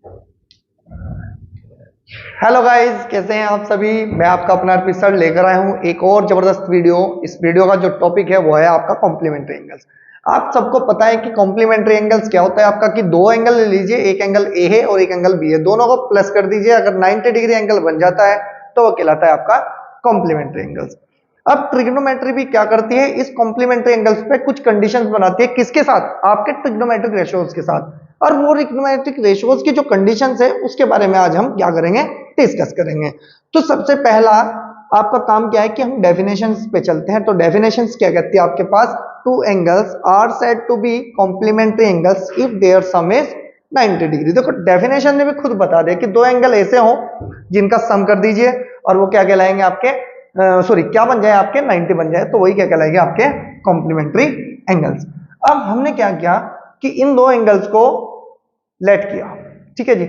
Hello guys, कैसे हैं आप सभी। मैं आपका अपना अर्पित सर लेकर आया हूं एक और जबरदस्त वीडियो। इस वीडियो का जो टॉपिक है वो है आपका कॉम्प्लीमेंट्री एंगल्स। आप सबको पता है कि कॉम्प्लीमेंट्री एंगल्स क्या होता है आपका, कि दो एंगल ले लीजिए, एक एंगल ए है और एक एंगल बी है, दोनों को प्लस कर दीजिए, अगर 90 डिग्री एंगल बन जाता है तो वो कहलाता है आपका कॉम्प्लीमेंट्री एंगल्स। अब ट्रिग्नोमेट्री भी क्या करती है, इस कॉम्प्लीमेंट्री एंगल्स पे कुछ कंडीशंस बनाती है, किसके साथ, आपके ट्रिग्नोमेट्रिक रेशियोज के साथ। और वो ट्रिग्नोमेट्रिक रेशियोज की जो कंडीशंस है उसके बारे में आज हम क्या करेंगे, डिस्कस करेंगे। तो सबसे पहला आपका काम क्या है कि हम डेफिनेशंस पे चलते हैं। तो डेफिनेशंस क्या कहती है आपके पास, two angles are said to be complementary angles if their sum is 90 degree. देखो डेफिनेशन ने भी खुद बता दिया कि दो एंगल ऐसे हो जिनका सम कर दीजिए और वो क्या कहलाएंगे आपके, सॉरी क्या बन जाए आपके, 90 बन जाए, तो वही क्या कहलाएंगे आपके कॉम्प्लीमेंट्री एंगल्स। अब हमने क्या किया कि इन दो एंगल्स को लेट किया, ठीक है जी।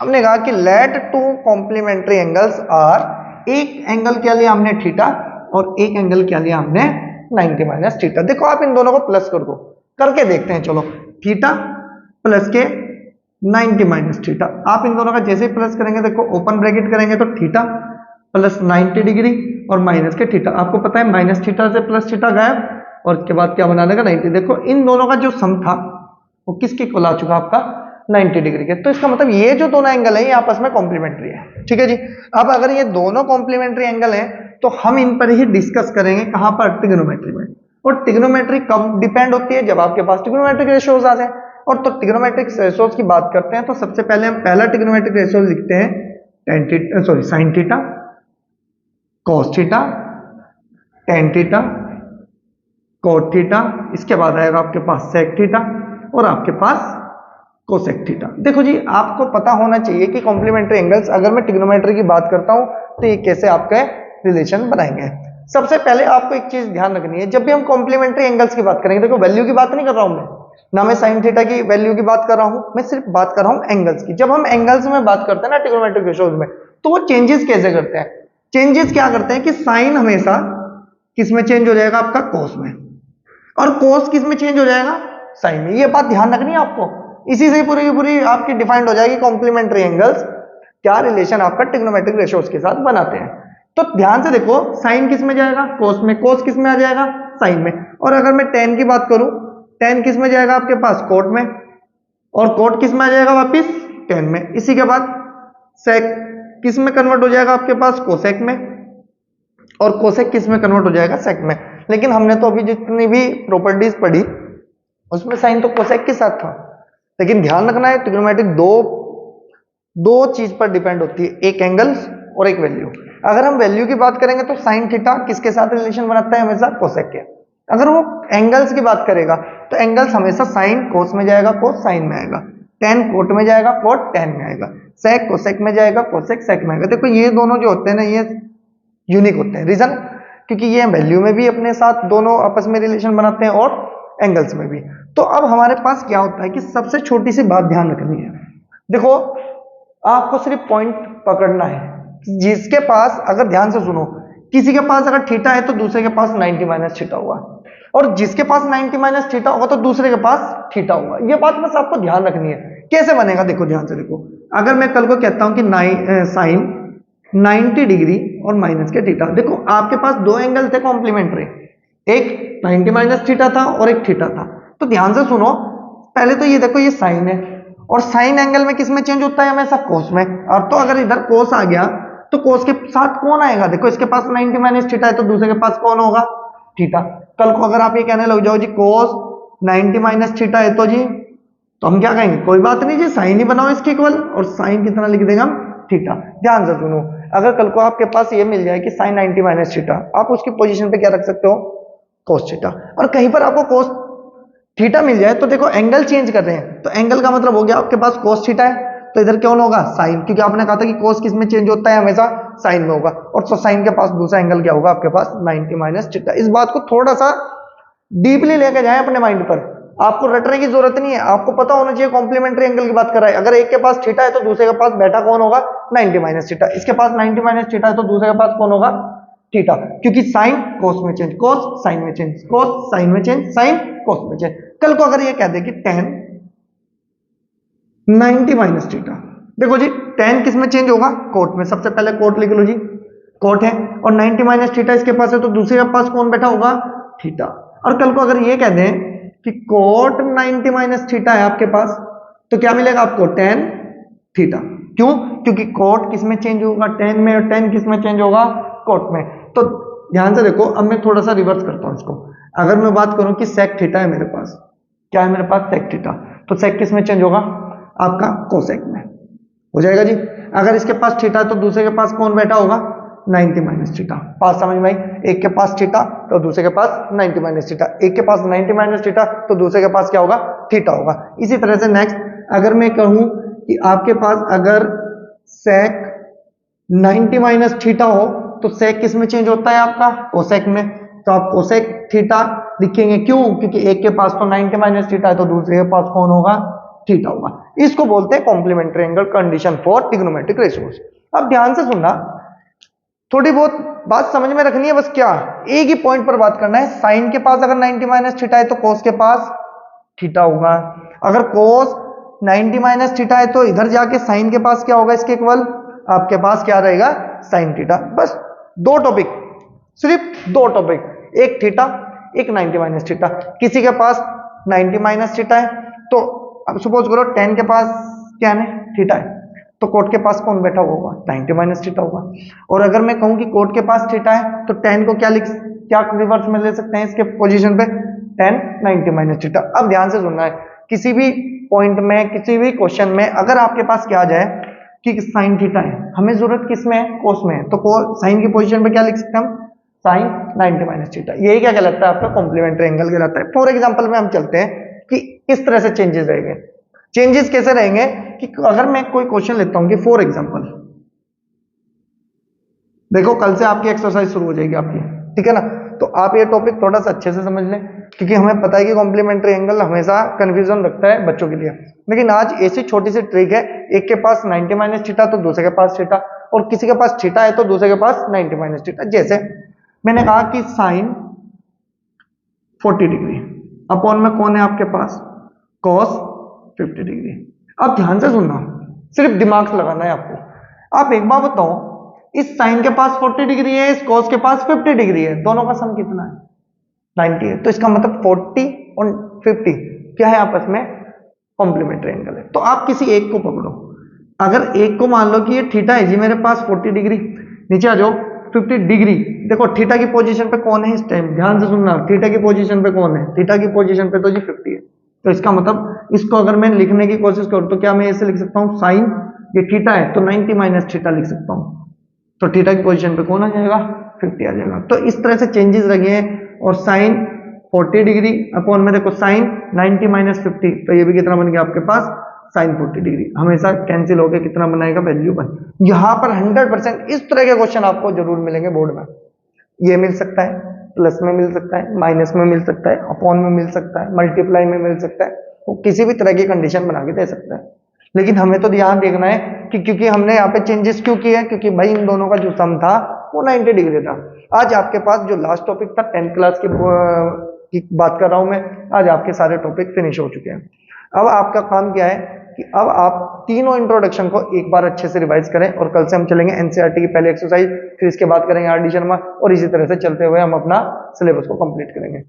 हमने कहा कि let two complementary angles are, एक एंगल क्या लिया हमने थीटा और एक एंगल क्या लिया हमने 90 माइनस थीटा। देखो आप इन दोनों को प्लस कर दो, करके देखते हैं। चलो थीटा प्लस के 90 माइनस थीटा, आप इन दोनों का जैसे ही प्लस करेंगे, देखो ओपन ब्रैकेट करेंगे तो थीटा प्लस 90 डिग्री और माइनस के थीटा। आपको पता है माइनस थीटा से प्लस थीटा गायब, और उसके बाद क्या बनाने का 90। देखो इन दोनों का जो सम था वो किसके इक्वल आ चुका आपका, 90 डिग्री के। तो इसका मतलब ये जो दोनों एंगल है ये आपस में कॉम्प्लीमेंट्री है, ठीक है जी। अब अगर ये दोनों कॉम्प्लीमेंट्री एंगल है तो हम इन पर ही डिस्कस करेंगे, कहां पर, ट्रिग्नोमेट्री में। और ट्रिग्नोमेट्री कब डिपेंड होती है, जब आपके पास ट्रिग्नोमेट्रिक रेशियोज आ जाए। और तो ट्रिग्नोमेट्रिक रेशियोज की बात करते हैं तो सबसे पहले हम पहला ट्रिग्नोमेट्रिक रेशियो लिखते हैं tan theta, sorry sine theta, cos theta, tan theta, cot theta, इसके बाद आएगा आपके पास सेक थीटा और आपके पास कोसेक थीटा। देखो जी आपको पता होना चाहिए कि कॉम्प्लीमेंट्री एंगल्स, अगर मैं ट्रिग्नोमेट्री की बात करता हूं तो ये कैसे आपके रिलेशन बनाएंगे। सबसे पहले आपको एक चीज ध्यान रखनी है, जब भी हम कॉम्प्लीमेंट्री एंगल्स की बात करेंगे, देखो वैल्यू की बात नहीं कर रहा हूं मैं, ना मैं साइन थीटा की वैल्यू की बात कर रहा हूं, मैं सिर्फ बात कर रहा हूं एंगल्स की। जब हम एंगल्स में बात करते हैं ना ट्रिग्नोमेट्रिक रेशियोज में, तो वो चेंजेस कैसे करते हैं, चेंजेस क्या करते हैं कि साइन हमेशा किस में चेंज हो जाएगा, आपका कोस में, और कोस किस में चेंज हो जाएगा, साइन में। ये बात ध्यान रखनी है आपको, इसी से पूरी की पूरी आपकी डिफाइंड हो जाएगी कॉम्प्लीमेंट्री एंगल्स क्या रिलेशन आपका ट्रिग्नोमेट्रिक रेशियोज के साथ बनाते हैं। तो ध्यान से देखो, साइन किस में जाएगा, कोस में, कोस किस में आ जाएगा, साइन में। और अगर मैं टेन की बात करूं, टेन किस में जाएगा आपके पास, कोट में, और कोट किस में आ जाएगा वापिस, टेन में। इसी के बाद सेक किस में कन्वर्ट हो जाएगा आपके पास, कोसेक में, और कोसेक किस में कन्वर्ट हो जाएगा, सेक में। लेकिन हमने तो अभी जितनी भी प्रॉपर्टीज पढ़ी उसमें साइन तो कोसेक के साथ था। लेकिन ध्यान रखना है ट्रिग्नोमेट्रिक दो चीज पर डिपेंड होती है, एक एंगल और एक वैल्यू। अगर हम वैल्यू की बात करेंगे तो साइन थीटा किसके साथ रिलेशन बनाता है, हमेशा कोसेक के। अगर वो एंगल्स की बात करेगा तो एंगल्स हमेशा साइन कोस में जाएगा, कोस साइन में आएगा, टेन कोट में जाएगा, कोट टेन में आएगा, सेक कोसेक में जाएगा, कोसेक सेक में आएगा। देखो ये दोनों जो होते हैं ना ये यूनिक होते हैं, रीजन क्योंकि ये वैल्यू में भी अपने साथ दोनों आपस में रिलेशन बनाते हैं और एंगल्स में भी। तो अब हमारे पास क्या होता है कि सबसे छोटी सी बात ध्यान रखनी है, देखो आपको सिर्फ पॉइंट पकड़ना है, जिसके पास, अगर ध्यान से सुनो, किसी के पास अगर थीटा है तो दूसरे के पास 90 माइनस थीटा होगा, और जिसके पास 90 माइनस थीटा होगा तो दूसरे के पास थीटा होगा। ये बात बस आपको ध्यान रखनी है। कैसे बनेगा, देखो ध्यान से देखो, अगर मैं कल को कहता हूं कि साइन 90 डिग्री और माइनस के थीटा, देखो आपके पास दो एंगल थे कॉम्प्लीमेंट्री, एक 90 माइनस थीटा था और एक थीटा था। तो ध्यान से सुनो, पहले तो ये देखो ये साइन है, और साइन एंगल में किस में चेंज होता है, हमेशा कोस में। अब तो अगर इधर कोस आ गया तो कोस के साथ कौन आएगा, देखो इसके पास 90 माइनस थीटा है तो दूसरे के पास कौन होगा, थीटा। कल को अगर आप ये कहने लग जाओ जी कोस 90 माइनस थीटा है तो हम क्या कहेंगे, कोई बात नहीं जी, साइन ही बनाओ इसके इक्वल, और साइन कितना लिख देंगे हम, थीटा। ध्यान से सुनो, अगर कल को आपके पास ये मिल जाए कि साइन 90 माइनस थीटा, आप उसकी पोजीशन पे क्या रख सकते हो, कोस थीटा। और कहीं पर आपको कोस थीटा मिल जाए तो देखो एंगल चेंज कर रहे हैं, तो एंगल का मतलब हो गया आपके पास कोस थीटा है तो इधर कौन होगा, साइन, क्योंकि आपने कहा था कि कोस किस में चेंज होता है, हमेशा साइन में होगा। और तो साइन के पास दूसरा एंगल क्या होगा आपके पास, 90 माइनस थीटा। इस बात को थोड़ा सा डीपली लेके जाए अपने माइंड पर, आपको रटने की जरूरत नहीं है, आपको पता होना चाहिए कॉम्प्लीमेंट्री एंगल की बात कर रहा है। अगर एक के पास थीटा है तो दूसरे के पास बैठा कौन होगा, 90 माइनस थीटा। इसके पास 90 माइनस थीटा है तो दूसरे के पास कौन होगा, थीटा, क्योंकि साइन कोस में चेंज, कोस साइन में चेंज, कोस साइन में चेंज, साइन कोस में चेंज। कल को अगर ये कह दे कि टेन 90 माइनस थीटा। देखो जी tan किस में चेंज होगा, कोट में। सबसे पहले कोट लिख लो जी, कोट है, और 90 माइनस थीटा इसके पास है, तो दूसरे के पास कौन बैठा होगा, थीटा। और कल को अगर ये कह दें कि कोट 90 माइनस थीटा है आपके पास, तो क्या मिलेगा आपको, tan थीटा। क्यों, क्योंकि कोट किस में चेंज होगा, tan में, और tan किस में चेंज होगा, कोट में। तो ध्यान से देखो, अब मैं थोड़ा सा रिवर्स करता हूं इसको। अगर मैं बात करूं कि सेक थीटा है मेरे पास, क्या है मेरे पास, सेक थीटा, तो सेक किस में चेंज होगा, आपका कोसेक में हो जाएगा जी। अगर इसके पास थीटा है तो दूसरे के पास कौन बैठा होगा, 90 माइनस थीटा। पास समझ में आई, एक के पास थीटा तो दूसरे के पास 90 माइनस थीटा, एक के पास 90 माइनस थीटा तो दूसरे के पास क्या होगा, थीटा होगा। इसी तरह से नेक्स्ट, अगर मैं कहूं कि आपके पास अगर सेक 90 माइनस थीटा हो, तो सेक किस में चेंज होता है आपका, कोसेक में। तो आप कोसेक थीटा लिखेंगे, क्यों, क्योंकि एक के पास तो 90 माइनस थीटा है, तो दूसरे के पास कौन होगा, थीटा होगा। इसको बोलते हैं complementary angle condition for trigonometric ratios. अब ध्यान से सुनना, थोड़ी बहुत बात समझ में रखनी है, बस क्या, एक ही पॉइंट पर बात करना है। साइन के पास अगर 90 माइनस थीटा है तो कोस के पास थीटा होगा। अगर कोस 90 माइनस थीटा है तो इधर जाके साइन के पास क्या होगा, इसके इक्वल आपके पास क्या रहेगा, साइन थीटा। बस दो टॉपिक, सिर्फ दो टॉपिक, एक थीटा, एक 90 माइनस थीटा। किसी के पास 90 माइनस थीटा है, तो अब सपोज करो tan के पास क्या है, थीटा है, तो कोट के पास कौन बैठा होगा, 90 माइनस थीटा होगा। और अगर मैं कहूं कि कोट के पास थीटा है, तो tan को क्या रिवर्स में ले सकते हैं इसके पोजीशन पे, tan 90 माइनस थीटा। अब ध्यान से सुनना है, किसी भी पॉइंट में, किसी भी क्वेश्चन में अगर आपके पास क्या आ जाए कि साइन थीटा है, हमें जरूरत किस में है, कोस में है, तो साइन की पोजीशन पे क्या लिख सकते हैं हम, साइन 90 माइनस थीटा। यही क्या कहलाता है, आपका कॉम्प्लीमेंट्री एंगल कहलाता है। फॉर एग्जांपल में हम चलते हैं कि किस तरह से चेंजेस रहेंगे। चेंजेस कैसे रहेंगे कि अगर मैं कोई क्वेश्चन लेता हूं कि फॉर एग्जांपल, देखो कल से आपकी एक्सरसाइज शुरू हो जाएगी आपकी, ठीक है ना, तो आप ये टॉपिक थोड़ा सा अच्छे से समझ लें, क्योंकि हमें पता है कि कॉम्प्लीमेंट्री एंगल हमेशा कंफ्यूजन रखता है बच्चों के लिए। लेकिन आज ऐसी छोटी सी ट्रिक है, एक के पास 90 माइनस थीटा तो दूसरे के पास थीटा, और किसी के पास थीटा है तो दूसरे के पास 90 माइनस थीटा। जैसे मैंने कहा कि साइन 40 डिग्री अपॉन में कौन है आपके पास, कॉस 50 डिग्री। अब ध्यान से सुनना, सिर्फ दिमाग से लगाना है आपको। आप एक बार बताओ, इस साइन के पास 40 डिग्री है, इस कॉस के पास 50 डिग्री है, दोनों का सम कितना है, 90 है। तो इसका मतलब 40 और 50 क्या है, आपस में कॉम्प्लीमेंट्री एंगल है। तो आप किसी एक को पकड़ो, अगर एक को मान लो कि ये थीटा है जी मेरे पास 40 डिग्री, नीचे आ जाओ 50 डिग्री। देखो थीटा की पोजीशन पे कौन है इस टाइम, ध्यान से सुनना, थीटा की पोजीशन पे कौन है, थीटा की पोजीशन पे तो जी 50 है। तो इसका मतलब इसको अगर मैं लिखने की कोशिश करूं तो क्या मैं ऐसे लिख सकता हूं, साइन, ये थीटा है तो 90 माइनस थीटा लिख सकता हूं, तो थीटा की पोजीशन पे कौन आ जाएगा, 50 आ जाएगा। तो इस तरह से चेंजेस लगे हैं। और साइन 40 डिग्री अपॉन में देखो साइन 90 माइनस 50, तो ये भी कितना बन गया आपके पास, साइन 40 डिग्री। हमेशा कैंसिल होकर कितना बनाएगा, वैल्यू 1। यहां पर 100% इस तरह के क्वेश्चन आपको जरूर मिलेंगे बोर्ड में। ये मिल सकता है, प्लस में मिल सकता है, माइनस में मिल सकता है, अपॉन में मिल सकता है, मल्टीप्लाई में मिल सकता है, वो किसी भी तरह की कंडीशन बना के दे सकता है। लेकिन हमें तो ध्यान देखना है कि क्योंकि हमने यहाँ पे चेंजेस क्यों किए, क्योंकि भाई इन दोनों का जो सम था वो 90 डिग्री था। आज आपके पास जो लास्ट टॉपिक था 10th क्लास की बात कर रहा हूं मैं, आज आपके सारे टॉपिक फिनिश हो चुके हैं। अब आपका काम क्या है कि अब आप तीनों इंट्रोडक्शन को एक बार अच्छे से रिवाइज करें, और कल से हम चलेंगे एनसीईआरटी की पहली एक्सरसाइज, फिर इसके बाद करेंगे आर डी शर्मा, और इसी तरह से चलते हुए हम अपना सिलेबस को कंप्लीट करेंगे।